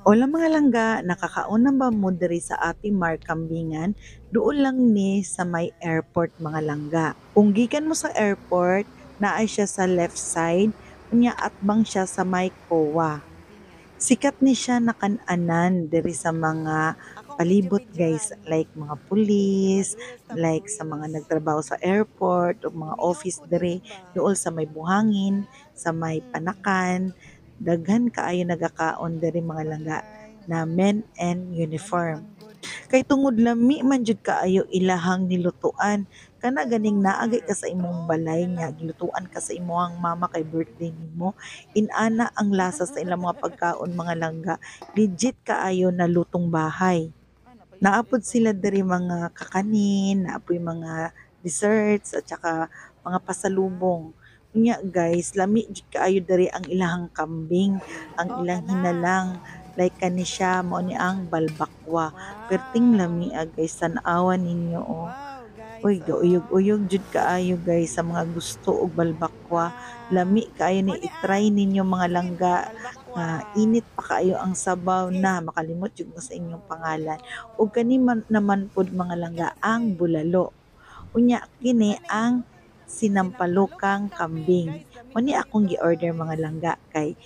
Ola mga langga, nakakauna ba mo diri sa ating Markambingan? Doon lang ni sa may airport mga langga. Kung gikan mo sa airport, naay siya sa left side, unya atbang siya sa may COA. Sikat ni siya nakananan diri sa mga palibot guys, like mga pulis, like sa mga nagtrabaho sa airport o mga office diri, dool sa may buhangin, sa may panakan, daghan kaayo nagakaon diri mga langga na men and uniform. Kay tungod lami man jud kaayo ilahang nilutuan. Kana ganing naagay ka sa imong balay nga gilutuan ka sa imong mama kay birthday nimo. Inana ang lasa sa ilang mga pagkaon mga langga. Legit kaayo na lutong bahay. Naapod sila diri mga kakanin, naapoy mga desserts at saka mga pasalubong. Unya guys, lami jud kaayo diri ang ilahang kambing, ang ilang hinalang like kani siya mao ni ang balbakwa. Perting lami guys, tan-awan ninyo oh. Uy, gauyog-uyog jud kaayo guys sa mga gusto og balbakwa. Lami kaayo ni i-try ninyo mga langga nga init pa kaayo ang sabaw na makalimot jud mo sa inyong pangalan. Ug kani man naman pod mga langga ang bulalo. Unya kini ang sinampalukang kambing. Muni akong gi-order mga langga kay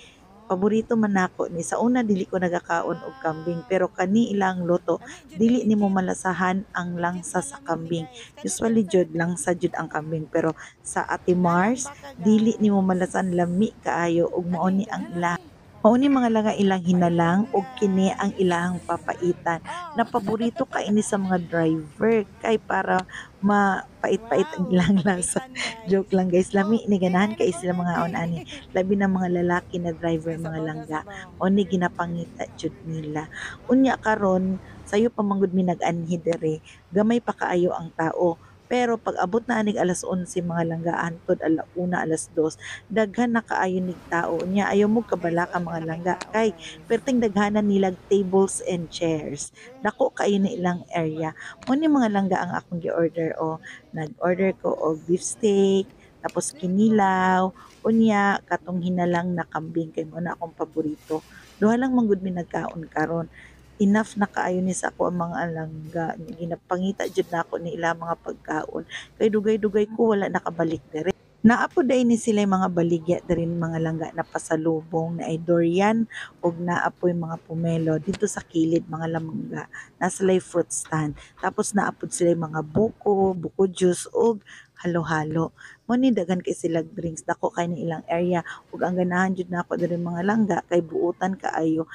paborito man nako ni sa una dili ko nagakaon og kambing pero kani ilang luto dili nimo malasahan ang langsa sa kambing. Usually jud langsa jud ang kambing pero sa Ate Mars dili nimo malasan lami kaayo ug mao ni ang mao ni mga langa ilang hinalang ug kini ang ilahang papaitan na paborito kaini sa mga driver kay para mapait-pait ang ilang lasa. Joke lang guys, lami ni ganahan kay sila mga ani labi na mga lalaki na driver mga langga o ni ginapangita jud nila. Unya karon sayo pa manggod mi nag-anhi dere, gamay pa kaayo ang tao. Pero pag abot na anig alas 11 mga langga antod alauna alas 2, daghan na kaayo nig tao. Unya ayaw mo kabala ka mga langga kay perting daghanan nilag tables and chairs. Dako kaayo na ilang area. Mo ni mga langga ang akong gi-order o nag-order ko og beef steak, tapos kinilaw, unya katong hinalang na kambing kay mo na akong paborito. Duha lang man gud mi nagkaon karon. Enough na kaayo ni sa ako ang mga langga. Ginapangita jud nako ni ila mga pagkaon. Kay dugay-dugay ko wala nakabalik dere. Naapo day ni sila yung mga baligya diri mga langga na pasalubong na ay durian ug naapoy mga pomelo dito sa kilid mga lamangga. Nasa lay fruit stand. Tapos naapod sila yung mga buko juice ug halo-halo. Mo ni daghan kay sila drinks dako kay ni ilang area ug ang ganahan jud nako diri mga langga kay buutan kaayo